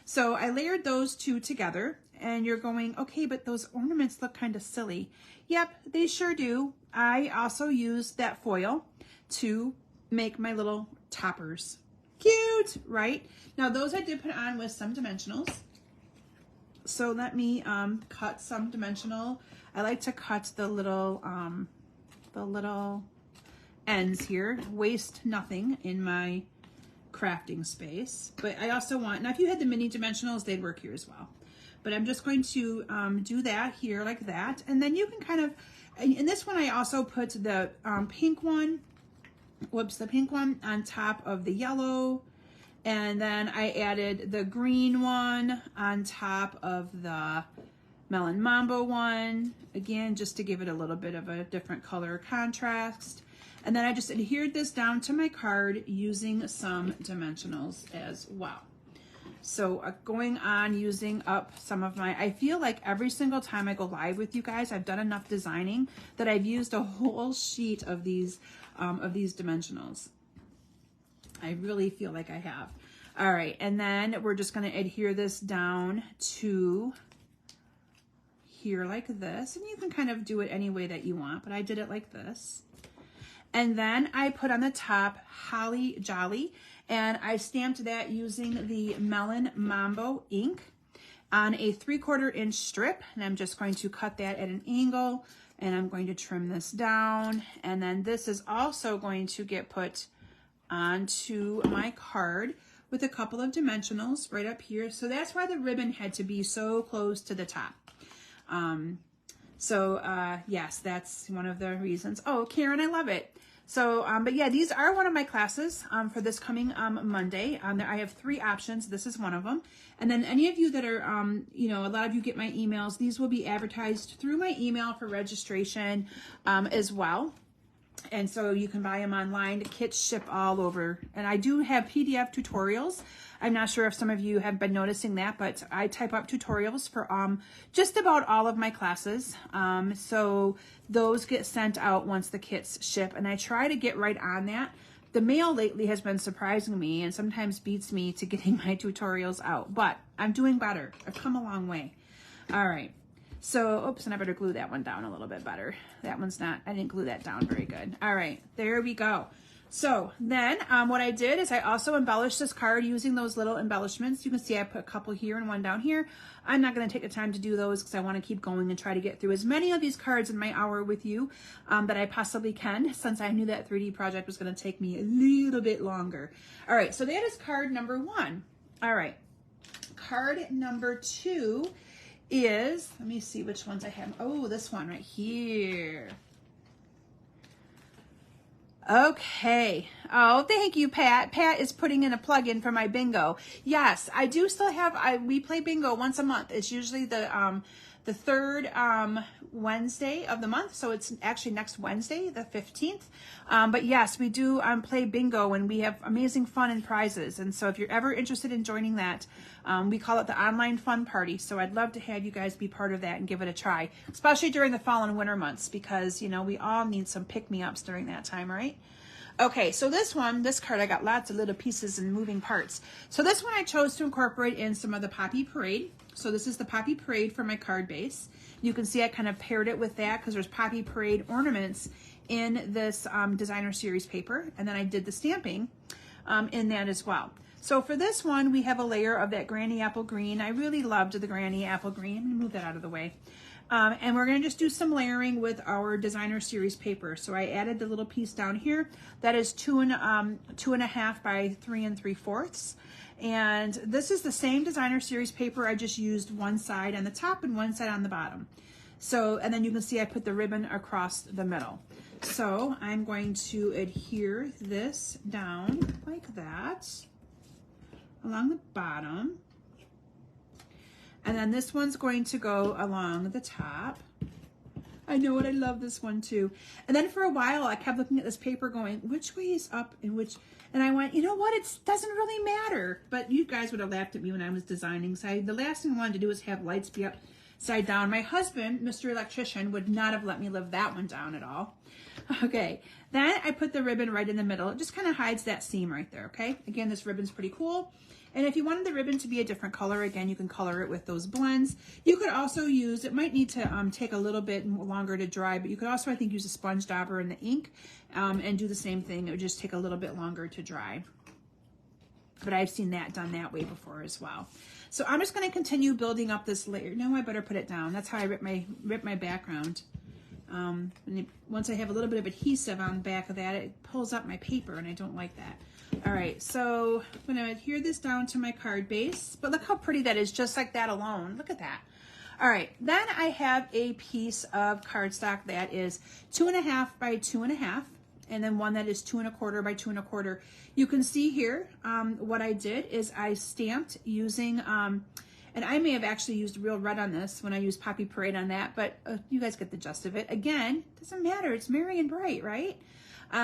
So I layered those 2 together, and you're going, okay, but those ornaments look kind of silly. Yep, they sure do. I also used that foil to make my little toppers. Cute, right? Now those I did put on with some dimensionals. So let me cut some dimensional. I like to cut the little ends here. Waste nothing in my crafting space. But I also want, now if you had the mini dimensionals, they'd work here as well. But I'm just going to do that here like that. And then you can kind of, in this one, I also put the pink one, the pink one on top of the yellow. And then I added the green one on top of the Melon Mambo one. Again, just to give it a little bit of a different color contrast. And then I just adhered this down to my card using some dimensionals as well. So going on using up some of my, I feel like every single time I go live with you guys, I've done enough designing that I've used a whole sheet of these dimensionals. I really feel like I have. All right, and then we're just going to adhere this down to here like this. And you can kind of do it any way that you want, but I did it like this. And then I put on the top Holly Jolly, and I stamped that using the Melon Mambo ink on a 3/4 inch strip. And I'm just going to cut that at an angle, and I'm going to trim this down. And then this is also going to get put onto my card with a couple of dimensionals right up here. So that's why the ribbon had to be so close to the top. Yes, that's one of the reasons. Oh, Karen, I love it. So, but yeah, these are one of my classes for this coming Monday. I have 3 options. This is one of them. And then any of you that are, a lot of you get my emails. These will be advertised through my email for registration as well. And so you can buy them online. The kits ship all over. And I do have PDF tutorials. I'm not sure if some of you have been noticing that, but I type up tutorials for just about all of my classes. So those get sent out once the kits ship, and I try to get right on that. The mail lately has been surprising me and sometimes beats me to getting my tutorials out, but I'm doing better. I've come a long way. All right. So, oops, and I better glue that one down a little bit better. That one's not, I didn't glue that down very good. All right, there we go. So then what I did is I also embellished this card using those little embellishments. You can see I put a couple here and one down here. I'm not going to take the time to do those because I want to keep going and try to get through as many of these cards in my hour with you that I possibly can, since I knew that 3D project was going to take me a little bit longer. All right, so that is card number 1. All right, card number 2 is, let me see which ones I have. Oh, this one right here. Okay. Oh, thank you, Pat. Pat is putting in a plug-in for my bingo. Yes, I do still have, we play bingo once a month. It's usually the third Wednesday of the month. So it's actually next Wednesday, the 15th. But yes, we do play bingo, and we have amazing fun and prizes. And so if you're ever interested in joining that, we call it the online fun party. So I'd love to have you guys be part of that and give it a try, especially during the fall and winter months, because, you know, we all need some pick-me-ups during that time, right? Okay, so this card, I got lots of little pieces and moving parts. So this one I chose to incorporate in some of the Poppy Parade. So this is the Poppy Parade for my card base. You can see I kind of paired it with that because there's Poppy Parade ornaments in this designer series paper, and then I did the stamping in that as well. So for this one, we have a layer of that granny apple green. I really loved the granny apple green. I'm gonna move that out of the way. And we're gonna just do some layering with our designer series paper. So I added the little piece down here that is 2.5 by 3 3/4. And this is the same designer series paper. I just used one side on the top and one side on the bottom. So, and then you can see I put the ribbon across the middle. So I'm going to adhere this down like that along the bottom. And then this one's going to go along the top. I know it, I love this one too. And then for a while, I kept looking at this paper going, which way is up and which, and I went, you know what, it doesn't really matter. But you guys would have laughed at me when I was designing. So the last thing I wanted to do was have lights be upside down. My husband, Mr. Electrician, would not have let me live that one down at all. Okay, then I put the ribbon right in the middle. It just kind of hides that seam right there, okay? Again, this ribbon's pretty cool. And if you wanted the ribbon to be a different color, again, you can color it with those blends. You could also use, it might need to take a little bit longer to dry, but you could also, I think, use a sponge dauber in the ink and do the same thing. It would just take a little bit longer to dry. But I've seen that done that way before as well. So I'm just gonna continue building up this layer. No, I better put it down. That's how I rip my background. Once I have a little bit of adhesive on the back of that, it pulls up my paper and I don't like that. All right, so I'm gonna adhere this down to my card base, but look how pretty that is, just like that alone. Look at that. All right, then I have a piece of cardstock that is 2.5 by 2.5, and then one that is 2 1/4 by 2 1/4. You can see here what I did is I stamped using, and I may have actually used real red on this when I used Poppy Parade on that, but you guys get the gist of it. Again, doesn't matter, it's merry and bright, right?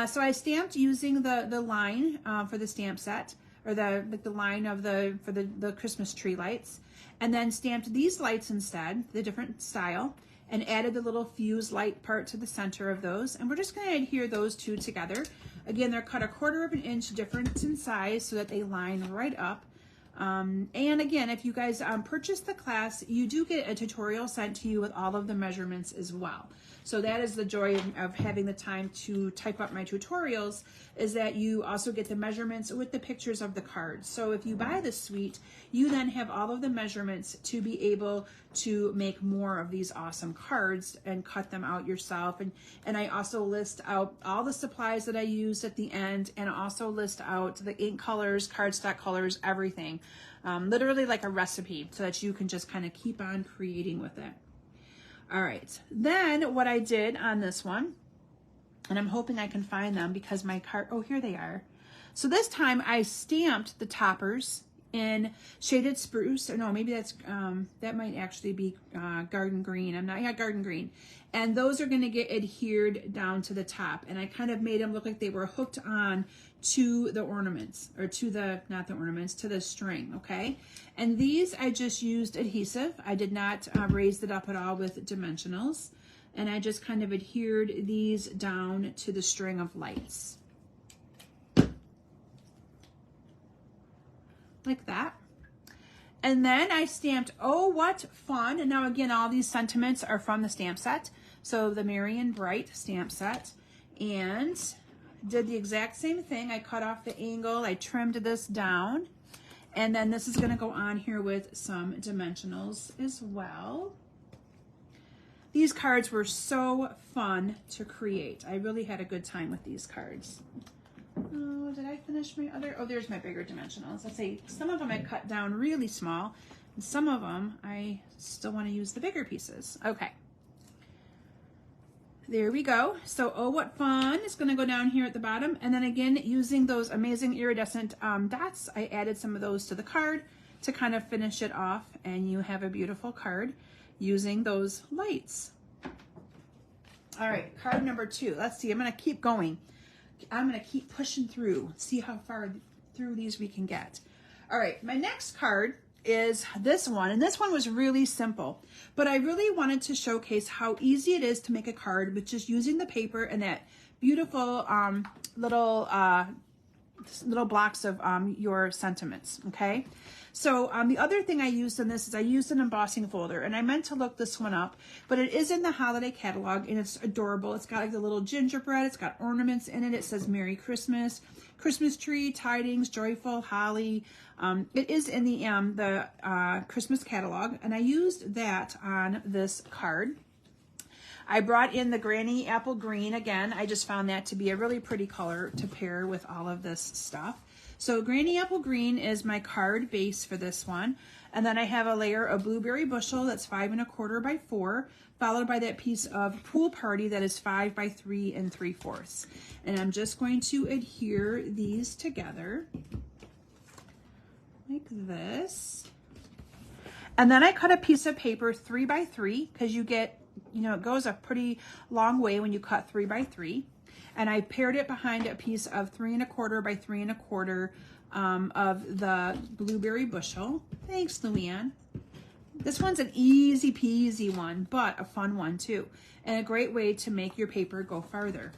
So I stamped using the line for the stamp set, or the line of for the Christmas tree lights, and then stamped these lights instead, the different style, and added the little fuse light part to the center of those. And we're just going to adhere those two together. Again, they're cut 1/4 of an inch difference in size so that they line right up. And again, if you guys purchase the class, you do get a tutorial sent to you with all of the measurements as well. So that is the joy of having the time to type up my tutorials, is that you also get the measurements with the pictures of the cards. So if you buy the suite, you then have all of the measurements to be able to make more of these awesome cards and cut them out yourself. And I also list out all the supplies that I used at the end, and also list out the ink colors, cardstock colors, everything. Literally like a recipe, so that you can just kind of keep on creating with it. All right, then what I did on this one, and I'm hoping I can find them because my card, oh, here they are. So this time I stamped the toppers in shaded spruce, or no, maybe that's, that might actually be garden green. Yeah, garden green. And those are gonna get adhered down to the top. And I kind of made them look like they were hooked on to the ornaments, or to the, not the ornaments, to the string, okay? And these I just used adhesive. I did not raise it up at all with dimensionals. And I just kind of adhered these down to the string of lights. Like that. And then I stamped Oh What Fun. And now again, all these sentiments are from the stamp set. So the Merry and Bright stamp set. And did the exact same thing. I cut off the angle, I trimmed this down. And then this is gonna go on here with some dimensionals as well. These cards were so fun to create. I really had a good time with these cards. Oh, did I finish my other? Oh, there's my bigger dimensionals. Let's see, some of them I cut down really small, and some of them I still want to use the bigger pieces. Okay. There we go. So, Oh What Fun is going to go down here at the bottom. And then again, using those amazing iridescent dots, I added some of those to the card to kind of finish it off. And you have a beautiful card using those lights. All right, card number 2. Let's see, I'm going to keep going. I'm going to keep pushing through, see how far through these we can get. All right, my next card is this one, and this one was really simple, but I really wanted to showcase how easy it is to make a card with just using the paper and that beautiful little little blocks of your sentiments, okay? So the other thing I used in this is I used an embossing folder, and I meant to look this one up, but it is in the holiday catalog, and it's adorable. It's got like the little gingerbread. It's got ornaments in it. It says Merry Christmas, Christmas tree, tidings, joyful, holly. It is in the Christmas catalog, and I used that on this card. I brought in the Granny Apple Green again. I just found that to be a really pretty color to pair with all of this stuff. So Granny Apple Green is my card base for this one. And then I have a layer of Blueberry Bushel that's 5 1/4 by 4, followed by that piece of Pool Party that is 5 by 3 3/4. And I'm just going to adhere these together like this. And then I cut a piece of paper 3 by 3 because you get, you know, it goes a pretty long way when you cut 3 by 3. And I paired it behind a piece of 3 1/4 by 3 1/4 of the Blueberry Bushel. Thanks, Luann. This one's an easy peasy one, but a fun one too. And a great way to make your paper go farther.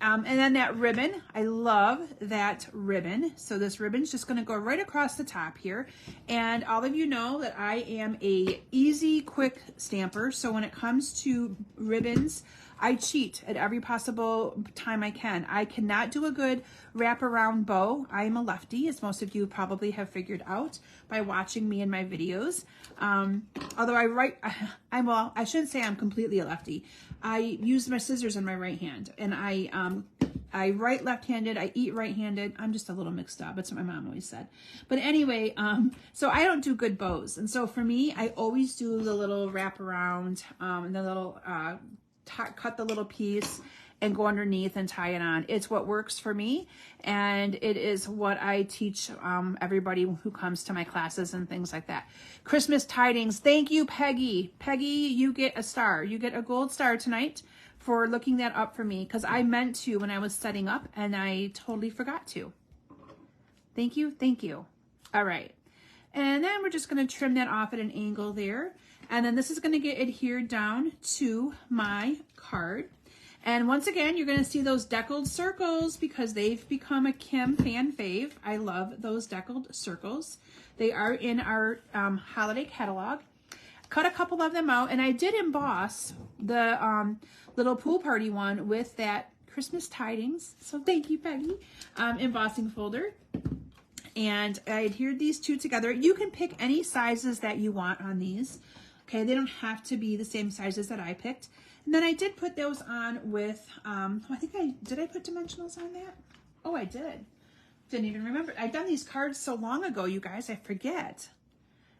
And then that ribbon, I love that ribbon. So this ribbon's just gonna go right across the top here. And all of you know that I am a easy, quick stamper. So when it comes to ribbons, I cheat at every possible time I can. I cannot do a good wraparound bow. I am a lefty, as most of you probably have figured out by watching me in my videos. Although I shouldn't say I'm completely a lefty. I use my scissors in my right hand, and I write left-handed, I eat right-handed. I'm just a little mixed up. That's what my mom always said. But anyway, so I don't do good bows. And so for me, I always do the little wraparound, and the little, cut the little piece and go underneath and tie it on. It's what works for me, and it is what I teach everybody who comes to my classes and things like that. Christmas tidings. Thank you, Peggy. Peggy, you get a star. You get a gold star tonight for looking that up for me, because I meant to when I was setting up and I totally forgot to. Thank you. Thank you. All right. And then we're just going to trim that off at an angle there. And then this is going to get adhered down to my card. And once again, you're going to see those deckled circles because they've become a Kim fan fave. I love those deckled circles. They are in our holiday catalog. Cut a couple of them out, and I did emboss the little Pool Party one with that Christmas tidings. So thank you, Peggy. Embossing folder. And I adhered these two together. You can pick any sizes that you want on these. Okay, they don't have to be the same sizes that I picked. And then I did put those on with, did I put dimensionals on that? Oh, I did. Didn't even remember. I've done these cards so long ago, you guys, I forget.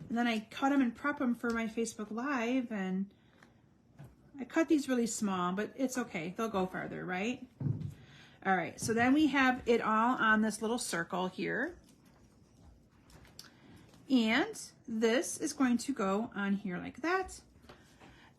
And then I cut them and prep them for my Facebook Live, and I cut these really small, but it's okay. They'll go farther, right? All right, so then we have it all on this little circle here. And this is going to go on here like that.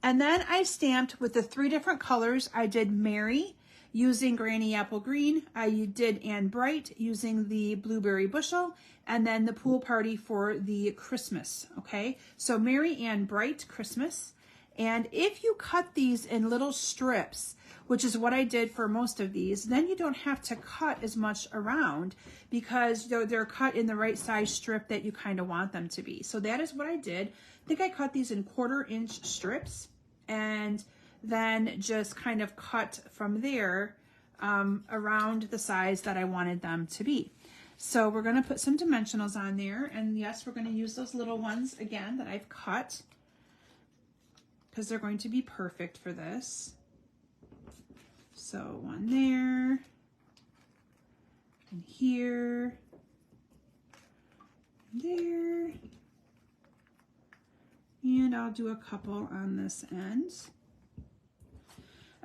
And then I stamped with the 3 different colors. I did Merry using Granny Apple Green. I did Anne Bright using the Blueberry Bushel, and then the Pool Party for the Christmas, okay? So Merry Anne Bright Christmas. And if you cut these in little strips, which is what I did for most of these, then you don't have to cut as much around because they're cut in the right size strip that you kind of want them to be. So that is what I did. I think I cut these in 1/4 inch strips, and then just kind of cut from there around the size that I wanted them to be. So we're going to put some dimensionals on there, and yes, we're going to use those little ones again that I've cut because they're going to be perfect for this. So one there, and here, and there, and I'll do a couple on this end.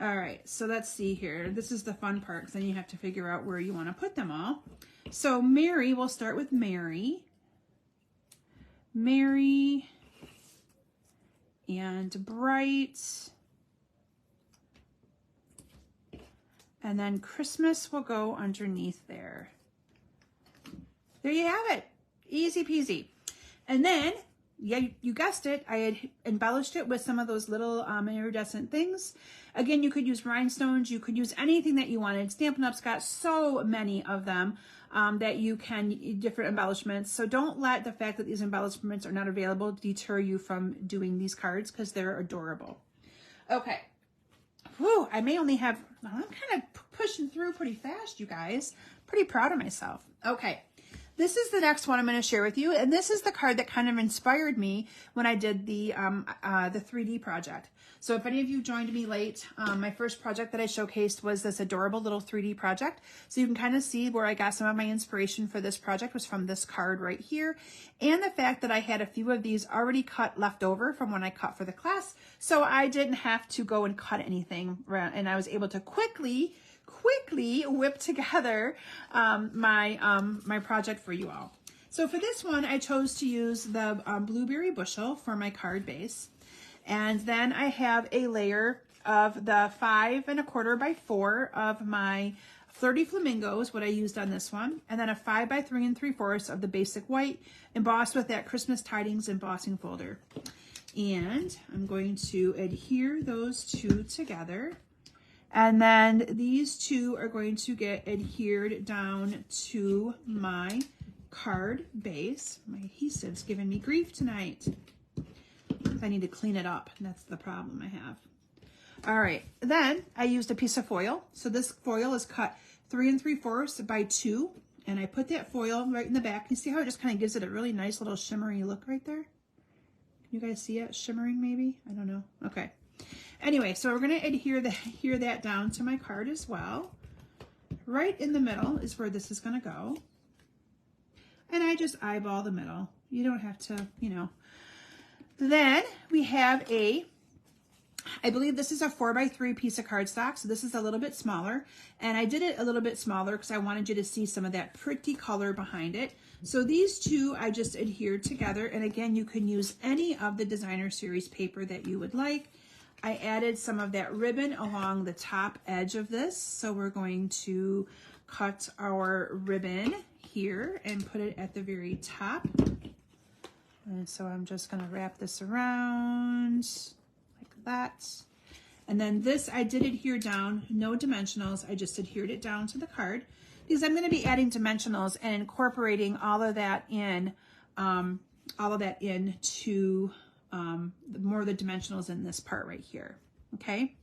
All right, so let's see here. This is the fun part, because then you have to figure out where you want to put them all. So Mary, we'll start with Mary. Mary and Bright. And then Christmas will go underneath there. There you have it. Easy peasy. And then yeah, you guessed it, I had embellished it with some of those little iridescent things. Again, you could use rhinestones, you could use anything that you wanted. Stampin' Up's got so many of them that you can, different embellishments. So don't let the fact that these embellishments are not available deter you from doing these cards, because they're adorable. Okay. Whew, I may only have, I'm kind of pushing through pretty fast, you guys. Pretty proud of myself. Okay. This is the next one I'm going to share with you, and this is the card that kind of inspired me when I did the 3D project. So if any of you joined me late, my first project that I showcased was this adorable little 3D project. So you can kind of see where I got some of my inspiration for this project was from this card right here, and the fact that I had a few of these already cut left over from when I cut for the class, so I didn't have to go and cut anything, and I was able to quickly whip together my project for you all. So for this one, I chose to use the blueberry bushel for my card base. And then I have a layer of the 5 1/4 by 4 of my Flirty Flamingos, what I used on this one. And then a 5 by 3 3/4 of the basic white, embossed with that Christmas Tidings embossing folder. And I'm going to adhere those two together. And then these two are going to get adhered down to my card base. My adhesive's giving me grief tonight. I need to clean it up. That's the problem I have. All right, then I used a piece of foil. So this foil is cut 3 3/4 by 2. And I put that foil right in the back. You see how it just kind of gives it a really nice little shimmery look right there? Can you guys see it shimmering maybe? I don't know. Okay. Anyway, so we're going to adhere that down to my card as well. Right in the middle is where this is going to go. And I just eyeball the middle. You don't have to, you know. Then we have I believe this is a 4 by 3 piece of cardstock. So this is a little bit smaller. And I did it a little bit smaller because I wanted you to see some of that pretty color behind it. So these two I just adhered together. And again, you can use any of the designer series paper that you would like. I added some of that ribbon along the top edge of this. So we're going to cut our ribbon here and put it at the very top. And so I'm just going to wrap this around like that. And then this I did adhere down, no dimensionals. I just adhered it down to the card because I'm going to be adding dimensionals and incorporating all of that into more of the dimensionals in this part right here. Okay.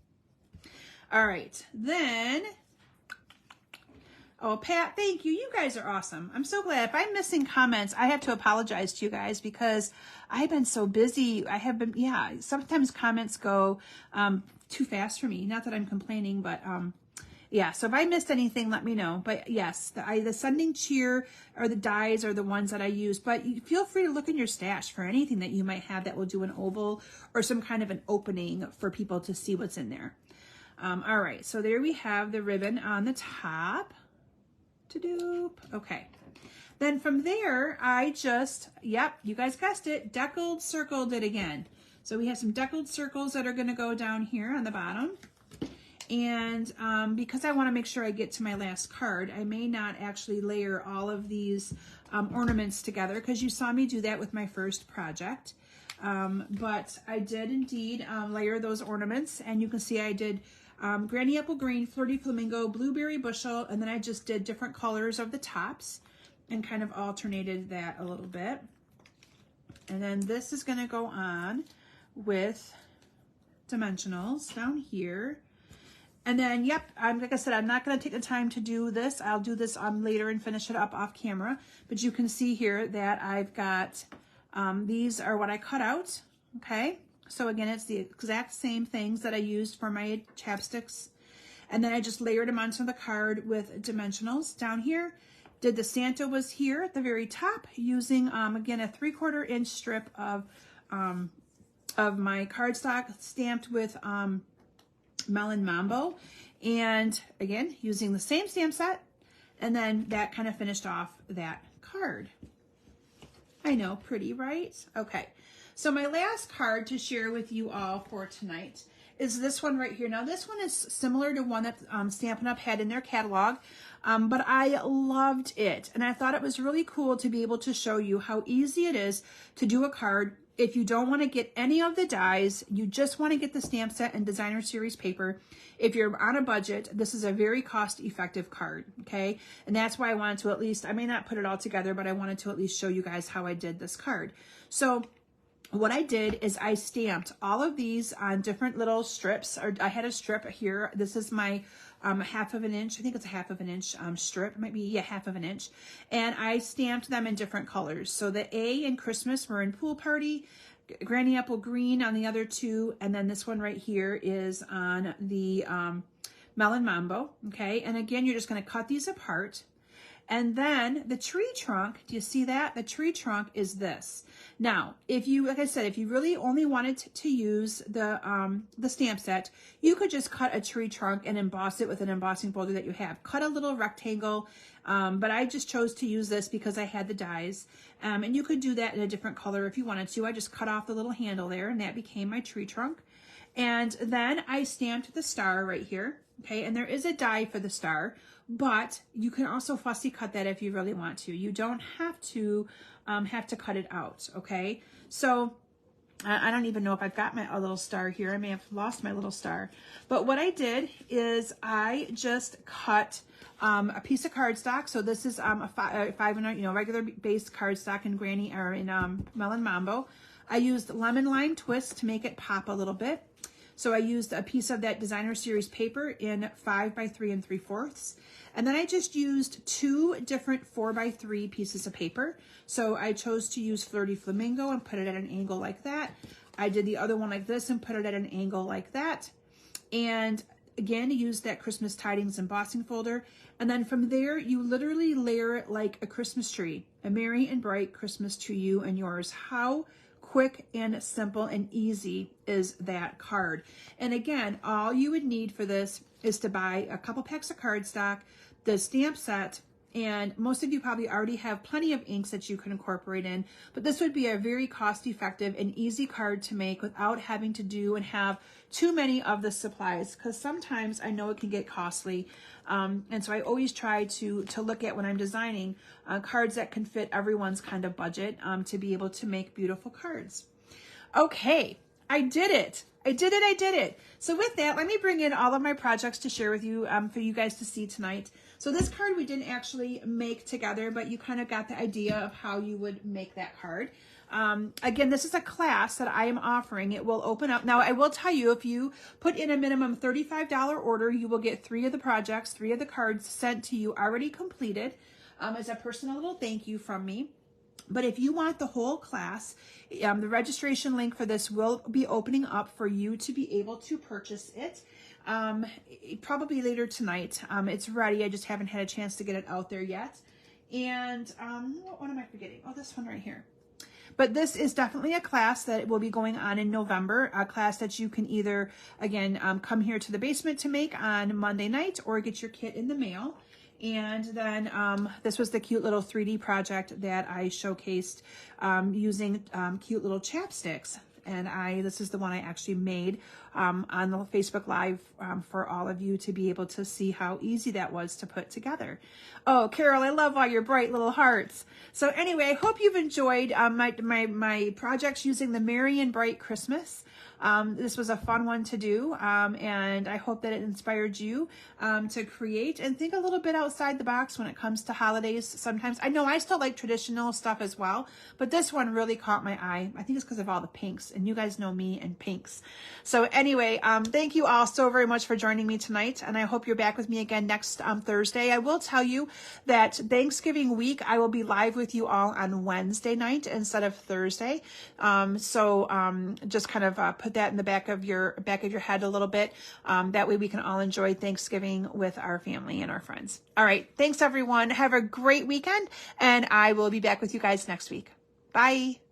All right. Then, oh, Pat, thank you. You guys are awesome. I'm so glad. If I'm missing comments, I have to apologize to you guys because I've been so busy. I have been, yeah, sometimes comments go too fast for me. Not that I'm complaining, but yeah, so if I missed anything, let me know. But yes, the Sending Cheer or the dies are the ones that I use. But you feel free to look in your stash for anything that you might have that will do an oval or some kind of an opening for people to see what's in there. All right, so there we have the ribbon on the top. Okay. Then from there, I just, yep, you guys guessed it, deckled, circled it again. So we have some deckled circles that are going to go down here on the bottom. And because I want to make sure I get to my last card, I may not actually layer all of these ornaments together because you saw me do that with my first project. But I did indeed layer those ornaments, and you can see I did Granny Apple Green, Flirty Flamingo, Blueberry Bushel, and then I just did different colors of the tops and kind of alternated that a little bit. And then this is going to go on with dimensionals down here. And then, yep, like I said, I'm not going to take the time to do this. I'll do this later and finish it up off camera. But you can see here that I've got, these are what I cut out, okay? So again, it's the exact same things that I used for my chapsticks. And then I just layered them onto the card with dimensionals down here. Did the Santa was here at the very top using, again, a 3/4 inch strip of my cardstock stamped with Melon Mambo, and again using the same stamp set, and then that kind of finished off that card. I know, pretty, right? Okay, so my last card to share with you all for tonight is this one right here. Now this one is similar to one that Stampin' Up had in their catalog, but I loved it, and I thought it was really cool to be able to show you how easy it is to do a card if you don't want to get any of the dies, you just want to get the stamp set and designer series paper, if you're on a budget, this is a very cost-effective card, okay? And that's why I wanted to at least, I may not put it all together, but I wanted to at least show you guys how I did this card. So what I did is I stamped all of these on different little strips. Or I had a strip here. This is my 1/2 of an inch. I think it's a 1/2 of an inch strip. It might be, yeah, 1/2 of an inch. And I stamped them in different colors. So the A in Christmas were in Pool Party, Granny Apple Green on the other two, and then this one right here is on the Melon Mambo, okay? And again, you're just gonna cut these apart. And then the tree trunk, do you see that? The tree trunk is this. Now, if you, like I said, if you really only wanted to use the stamp set, you could just cut a tree trunk and emboss it with an embossing folder that you have. Cut a little rectangle, but I just chose to use this because I had the dies. And you could do that in a different color if you wanted to. I just cut off the little handle there, and that became my tree trunk. And then I stamped the star right here, okay? And there is a die for the star, but you can also fussy cut that if you really want to. You don't have to cut it out, okay? So I don't even know if I've got my little star here. I may have lost my little star. But what I did is I just cut a piece of cardstock. So this is a 5 regular base cardstock in Granny or in Melon Mambo. I used lemon lime twist to make it pop a little bit. So I used a piece of that designer series paper in 5 by 3 3/4. And then I just used 2 different 4 by 3 pieces of paper. So I chose to use Flirty Flamingo and put it at an angle like that. I did the other one like this and put it at an angle like that. And again, use that Christmas Tidings embossing folder. And then from there, you literally layer it like a Christmas tree. A merry and bright Christmas to you and yours. How quick and simple and easy is that card. And again, all you would need for this is to buy a couple packs of cardstock, the stamp set, and most of you probably already have plenty of inks that you can incorporate in, but this would be a very cost-effective and easy card to make without having to do and have too many of the supplies, because sometimes I know it can get costly. And so I always try to look at when I'm designing cards that can fit everyone's kind of budget to be able to make beautiful cards. Okay, I did it. I did it. So with that, let me bring in all of my projects to share with you for you guys to see tonight. So this card we didn't actually make together, but you kind of got the idea of how you would make that card. Again, this is a class that I am offering. It will open up. Now, I will tell you, if you put in a minimum $35 order, you will get 3 of the projects, 3 of the cards sent to you already completed as a personal little thank you from me. But if you want the whole class, the registration link for this will be opening up for you to be able to purchase it. Probably later tonight. It's ready. I just haven't had a chance to get it out there yet. And what am I forgetting? Oh, this one right here. But this is definitely a class that will be going on in November, a class that you can either, again, come here to the basement to make on Monday night or get your kit in the mail. And then this was the cute little 3D project that I showcased using cute little chapsticks. And this is the one I actually made on the Facebook Live for all of you to be able to see how easy that was to put together. Oh, Carol, I love all your bright little hearts. So anyway, I hope you've enjoyed my projects using the Merry and Bright Christmas. This was a fun one to do, and I hope that it inspired you to create and think a little bit outside the box when it comes to holidays. Sometimes I know I still like traditional stuff as well, but this one really caught my eye. I think it's because of all the pinks, and you guys know me and pinks. So anyway, thank you all so very much for joining me tonight, and I hope you're back with me again next Thursday. I will tell you that Thanksgiving week I will be live with you all on Wednesday night instead of Thursday. Just kind of put that in the back of your head a little bit. That way we can all enjoy Thanksgiving with our family and our friends. All right. Thanks everyone. Have a great weekend, and I will be back with you guys next week. Bye.